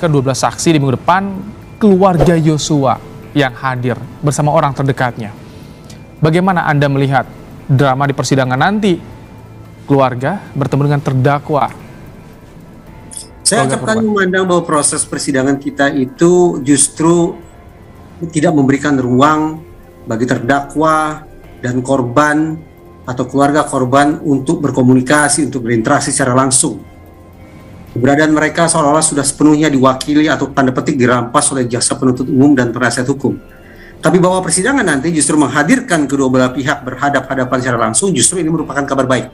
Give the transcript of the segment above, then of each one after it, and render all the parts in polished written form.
menghadirkan 12 saksi di minggu depan, keluarga Yosua yang hadir bersama orang terdekatnya. Bagaimana Anda melihat drama di persidangan nanti? Keluarga bertemu dengan terdakwa. Saya akan memandang bahwa proses persidangan kita itu justru tidak memberikan ruang bagi terdakwa dan korban atau keluarga korban untuk berkomunikasi, untuk berinteraksi secara langsung. Keberadaan mereka seolah-olah sudah sepenuhnya diwakili atau tanda petik dirampas oleh jaksa penuntut umum dan penasihat hukum. Tapi bahwa persidangan nanti justru menghadirkan kedua belah pihak berhadap-hadapan secara langsung, justru ini merupakan kabar baik.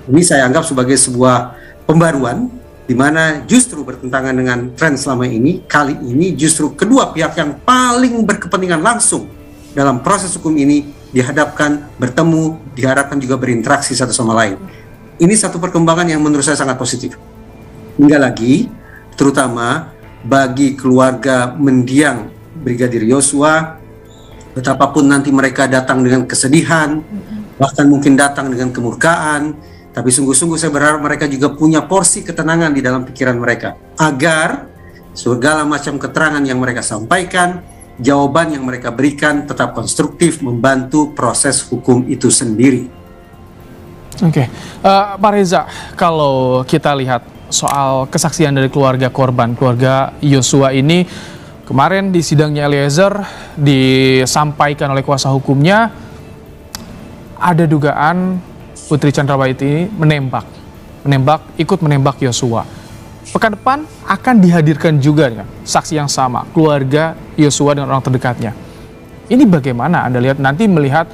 Ini saya anggap sebagai sebuah pembaruan, di mana justru bertentangan dengan tren selama ini. Kali ini justru kedua pihak yang paling berkepentingan langsung dalam proses hukum ini dihadapkan, bertemu, diharapkan juga berinteraksi satu sama lain. Ini satu perkembangan yang menurut saya sangat positif. Hingga lagi, terutama bagi keluarga mendiang Brigadir Yosua, betapapun nanti mereka datang dengan kesedihan, bahkan mungkin datang dengan kemurkaan, tapi sungguh-sungguh saya berharap mereka juga punya porsi ketenangan di dalam pikiran mereka, agar segala macam keterangan yang mereka sampaikan, jawaban yang mereka berikan tetap konstruktif membantu proses hukum itu sendiri. Oke, Pak Reza, kalau kita lihat soal kesaksian dari keluarga korban, keluarga Yosua ini, kemarin di sidangnya Eliezer disampaikan oleh kuasa hukumnya ada dugaan Putri Chandrawati ikut menembak Yosua. Pekan depan akan dihadirkan juga ya, saksi yang sama, keluarga Yosua dengan orang terdekatnya. Ini bagaimana Anda lihat nanti melihat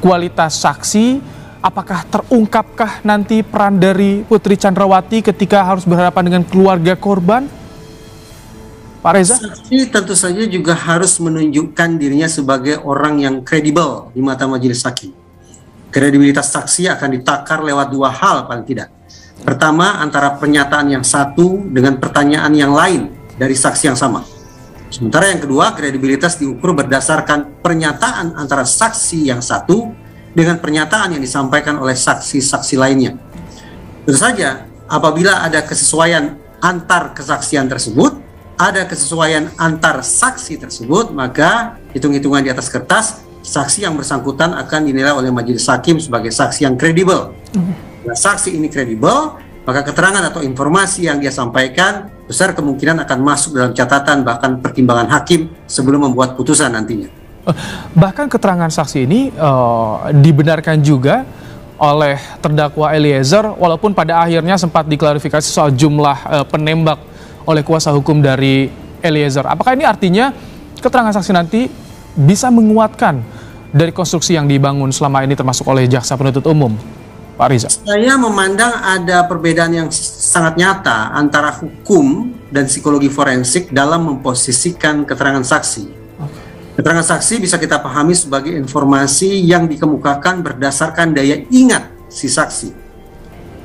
kualitas saksi? Apakah terungkapkah nanti peran dari Putri Chandrawati ketika harus berhadapan dengan keluarga korban? Pak Reza? Saksi tentu saja juga harus menunjukkan dirinya sebagai orang yang kredibel di mata majelis hakim. Kredibilitas saksi akan ditakar lewat dua hal paling tidak. Pertama, antara pernyataan yang satu dengan pertanyaan yang lain dari saksi yang sama. Sementara yang kedua, kredibilitas diukur berdasarkan pernyataan antara saksi yang satu dengan pernyataan yang disampaikan oleh saksi-saksi lainnya. Tentu saja, apabila ada kesesuaian antar kesaksian tersebut, ada kesesuaian antar saksi tersebut, maka hitung-hitungan di atas kertas, saksi yang bersangkutan akan dinilai oleh majelis hakim sebagai saksi yang kredibel. Nah, saksi ini kredibel, maka keterangan atau informasi yang dia sampaikan besar kemungkinan akan masuk dalam catatan bahkan pertimbangan hakim sebelum membuat putusan nantinya. Bahkan keterangan saksi ini dibenarkan juga oleh terdakwa Eliezer, walaupun pada akhirnya sempat diklarifikasi soal jumlah penembak oleh kuasa hukum dari Eliezer. Apakah ini artinya keterangan saksi nanti bisa menguatkan dari konstruksi yang dibangun selama ini termasuk oleh jaksa penuntut umum, Pak Riza? Saya memandang ada perbedaan yang sangat nyata antara hukum dan psikologi forensik dalam memposisikan keterangan saksi. Keterangan saksi bisa kita pahami sebagai informasi yang dikemukakan berdasarkan daya ingat si saksi.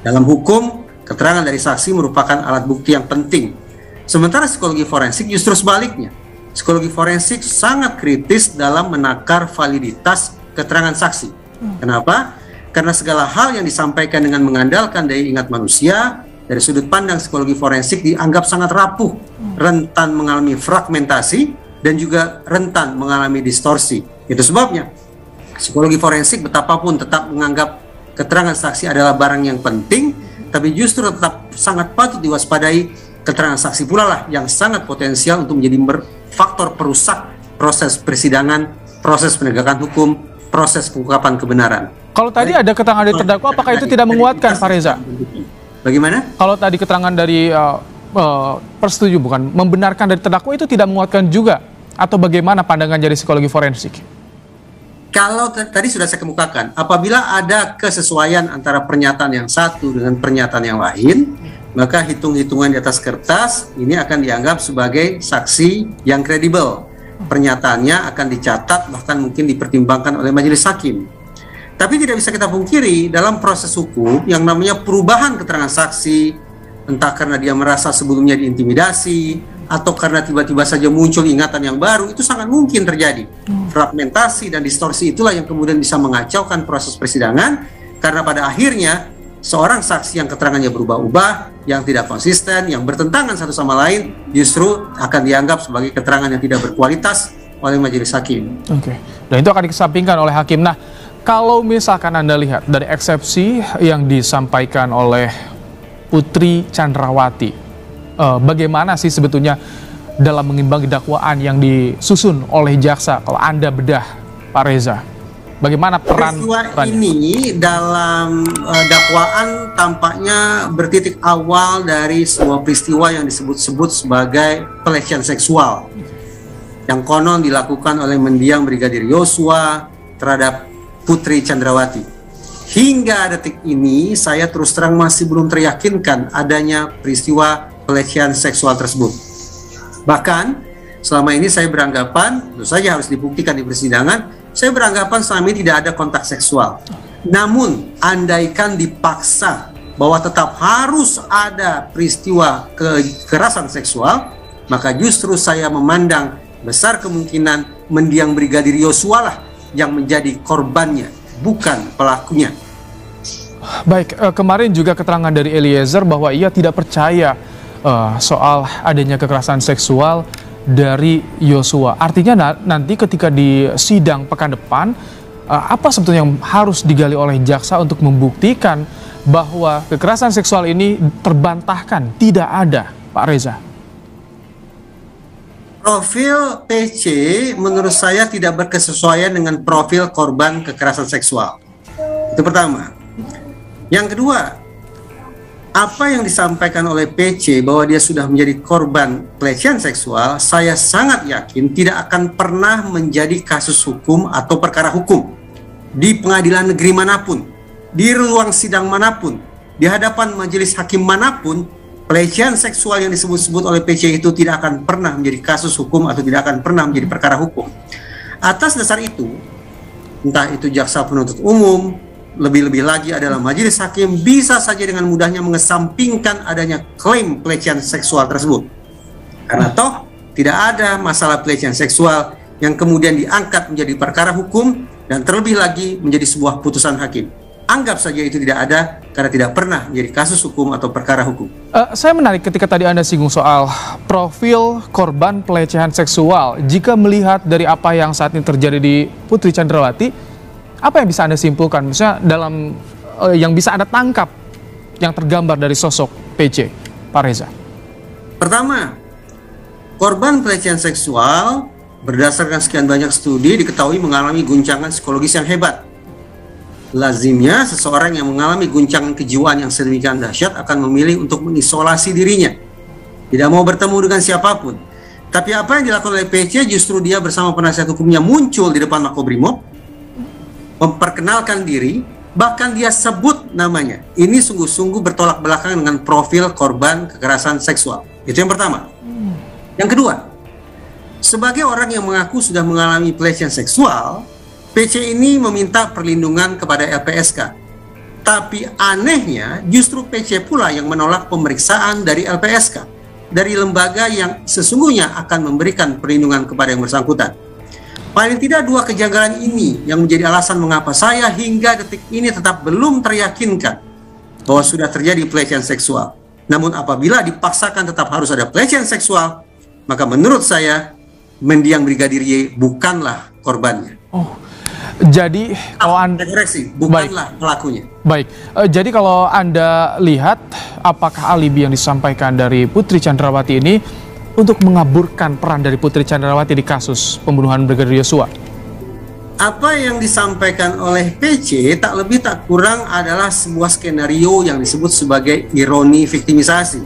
Dalam hukum, keterangan dari saksi merupakan alat bukti yang penting. Sementara psikologi forensik justru sebaliknya. Psikologi forensik sangat kritis dalam menakar validitas keterangan saksi. Kenapa? Karena segala hal yang disampaikan dengan mengandalkan daya ingat manusia, dari sudut pandang psikologi forensik dianggap sangat rapuh, rentan mengalami fragmentasi, dan juga rentan mengalami distorsi. Itu sebabnya psikologi forensik betapapun tetap menganggap keterangan saksi adalah barang yang penting, tapi justru tetap sangat patut diwaspadai keterangan saksi pula lah yang sangat potensial untuk menjadi faktor perusak proses persidangan, proses penegakan hukum, proses pengungkapan kebenaran. Kalau tadi ada keterangan dari terdakwa, apakah itu tidak menguatkan, Pak Reza? Bagaimana? Kalau tadi keterangan dari persetuju, bukan membenarkan dari terdakwa, itu tidak menguatkan juga? Atau bagaimana pandangan dari psikologi forensik? Kalau tadi sudah saya kemukakan, apabila ada kesesuaian antara pernyataan yang satu dengan pernyataan yang lain, maka hitung-hitungan di atas kertas ini akan dianggap sebagai saksi yang kredibel. Pernyataannya akan dicatat, bahkan mungkin dipertimbangkan oleh majelis hakim. Tapi tidak bisa kita pungkiri dalam proses hukum yang namanya perubahan keterangan saksi, entah karena dia merasa sebelumnya diintimidasi, atau karena tiba-tiba saja muncul ingatan yang baru, itu sangat mungkin terjadi. Fragmentasi dan distorsi itulah yang kemudian bisa mengacaukan proses persidangan, karena pada akhirnya seorang saksi yang keterangannya berubah-ubah, yang tidak konsisten, yang bertentangan satu sama lain, justru akan dianggap sebagai keterangan yang tidak berkualitas oleh majelis hakim. Oke, dan itu akan dikesampingkan oleh hakim. Nah, kalau misalkan Anda lihat dari eksepsi yang disampaikan oleh Putri Chandrawati, bagaimana sih sebetulnya dalam mengimbangi dakwaan yang disusun oleh jaksa? Kalau Anda bedah, Pak Reza, bagaimana peran ini dalam dakwaan tampaknya bertitik awal dari sebuah peristiwa yang disebut-sebut sebagai pelecehan seksual yang konon dilakukan oleh mendiang Brigadir Yosua terhadap Putri Chandrawati. Hingga detik ini saya terus terang masih belum teryakinkan adanya peristiwa pelecehan seksual tersebut. Bahkan selama ini saya beranggapan, tentu saja harus dibuktikan di persidangan, saya beranggapan selama ini tidak ada kontak seksual. Namun andaikan dipaksa bahwa tetap harus ada peristiwa kekerasan seksual, maka justru saya memandang besar kemungkinan mendiang Brigadir Yosua lah yang menjadi korbannya, bukan pelakunya. Baik, kemarin juga keterangan dari Eliezer bahwa ia tidak percaya soal adanya kekerasan seksual dari Yosua. Artinya nanti ketika di sidang pekan depan, apa sebetulnya yang harus digali oleh jaksa untuk membuktikan bahwa kekerasan seksual ini terbantahkan, tidak ada, Pak Reza? Profil PC menurut saya tidak berkesesuaian dengan profil korban kekerasan seksual. Itu pertama. Yang kedua, apa yang disampaikan oleh PC bahwa dia sudah menjadi korban pelecehan seksual, saya sangat yakin tidak akan pernah menjadi kasus hukum atau perkara hukum di pengadilan negeri manapun, di ruang sidang manapun, di hadapan majelis hakim manapun. Pelecehan seksual yang disebut-sebut oleh PC itu tidak akan pernah menjadi kasus hukum atau tidak akan pernah menjadi perkara hukum. Atas dasar itu, entah itu jaksa penuntut umum, lebih-lebih lagi adalah majelis hakim, bisa saja dengan mudahnya mengesampingkan adanya klaim pelecehan seksual tersebut. Karena toh tidak ada masalah pelecehan seksual yang kemudian diangkat menjadi perkara hukum dan terlebih lagi menjadi sebuah putusan hakim. Anggap saja itu tidak ada karena tidak pernah menjadi kasus hukum atau perkara hukum. Saya menarik ketika tadi Anda singgung soal profil korban pelecehan seksual. Jika melihat dari apa yang saat ini terjadi di Putri Chandrawati, apa yang bisa Anda simpulkan? Misalnya dalam yang bisa Anda tangkap yang tergambar dari sosok PC, Pak Reza. Pertama, korban pelecehan seksual berdasarkan sekian banyak studi diketahui mengalami guncangan psikologis yang hebat. Lazimnya seseorang yang mengalami guncangan kejiwaan yang sedemikian dahsyat akan memilih untuk mengisolasi dirinya, tidak mau bertemu dengan siapapun. Tapi apa yang dilakukan oleh PC, justru dia bersama penasihat hukumnya muncul di depan Makobrimob, memperkenalkan diri, bahkan dia sebut namanya. Ini sungguh-sungguh bertolak belakang dengan profil korban kekerasan seksual. Itu yang pertama. Yang kedua, sebagai orang yang mengaku sudah mengalami pelecehan seksual, PC ini meminta perlindungan kepada LPSK. Tapi anehnya justru PC pula yang menolak pemeriksaan dari LPSK, dari lembaga yang sesungguhnya akan memberikan perlindungan kepada yang bersangkutan. Paling tidak dua kejanggalan ini yang menjadi alasan mengapa saya hingga detik ini tetap belum teryakinkan bahwa sudah terjadi pelecehan seksual. Namun apabila dipaksakan tetap harus ada pelecehan seksual, maka menurut saya mendiang Brigadir Y bukanlah korbannya. Jadi kalau Anda koreksi, bukanlah pelakunya. Baik, jadi kalau Anda lihat apakah alibi yang disampaikan dari Putri Chandrawati ini untuk mengaburkan peran dari Putri Chandrawati di kasus pembunuhan Brigadir Yosua? Apa yang disampaikan oleh PC tak lebih tak kurang adalah sebuah skenario yang disebut sebagai ironi viktimisasi.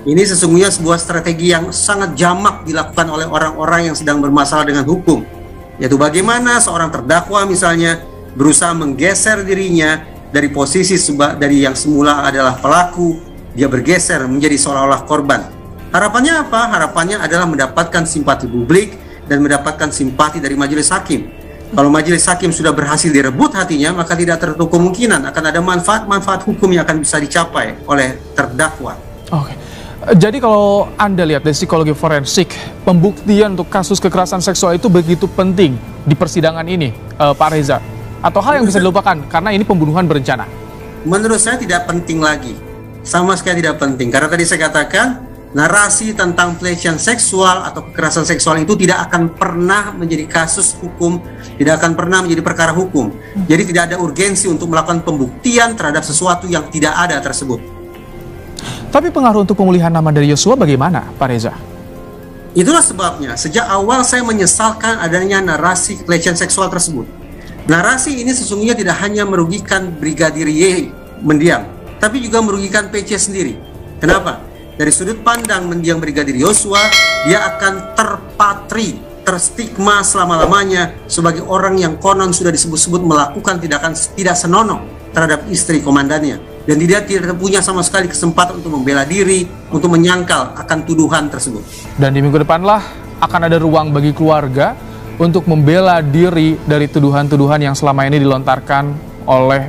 Ini sesungguhnya sebuah strategi yang sangat jamak dilakukan oleh orang-orang yang sedang bermasalah dengan hukum. Yaitu bagaimana seorang terdakwa misalnya berusaha menggeser dirinya dari posisi dari yang semula adalah pelaku, dia bergeser menjadi seolah-olah korban. Harapannya apa? Harapannya adalah mendapatkan simpati publik dan mendapatkan simpati dari majelis hakim. Kalau majelis hakim sudah berhasil direbut hatinya, maka tidak tertutup kemungkinan akan ada manfaat-manfaat hukum yang akan bisa dicapai oleh terdakwa. Oke. Jadi kalau Anda lihat dari psikologi forensik, pembuktian untuk kasus kekerasan seksual itu begitu penting di persidangan ini, Pak Reza? Atau hal yang bisa dilupakan karena ini pembunuhan berencana? menurut saya tidak penting lagi, sama sekali tidak penting. Karena tadi saya katakan, narasi tentang pelecehan seksual atau kekerasan seksual itu tidak akan pernah menjadi kasus hukum, tidak akan pernah menjadi perkara hukum. Jadi tidak ada urgensi untuk melakukan pembuktian terhadap sesuatu yang tidak ada tersebut. Tapi pengaruh untuk pemulihan nama dari Yosua bagaimana, Pak Reza? Itulah sebabnya sejak awal saya menyesalkan adanya narasi pelecehan seksual tersebut. Narasi ini sesungguhnya tidak hanya merugikan Brigadir Y mendiang, tapi juga merugikan PC sendiri. Kenapa? Dari sudut pandang mendiang Brigadir Yosua, dia akan terpatri, terstigma selama-lamanya sebagai orang yang konon sudah disebut-sebut melakukan tindakan tidak senonoh terhadap istri komandannya. Dan dia tidak punya sama sekali kesempatan untuk membela diri, untuk menyangkal akan tuduhan tersebut. Dan di minggu depanlah akan ada ruang bagi keluarga untuk membela diri dari tuduhan-tuduhan yang selama ini dilontarkan oleh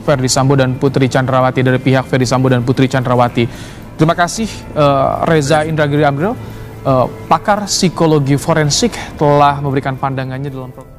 Ferdy Sambo dan Putri Chandrawati, dari pihak Ferdy Sambo dan Putri Chandrawati. Terima kasih Reza Indragiri Abdul, pakar psikologi forensik, telah memberikan pandangannya dalam program.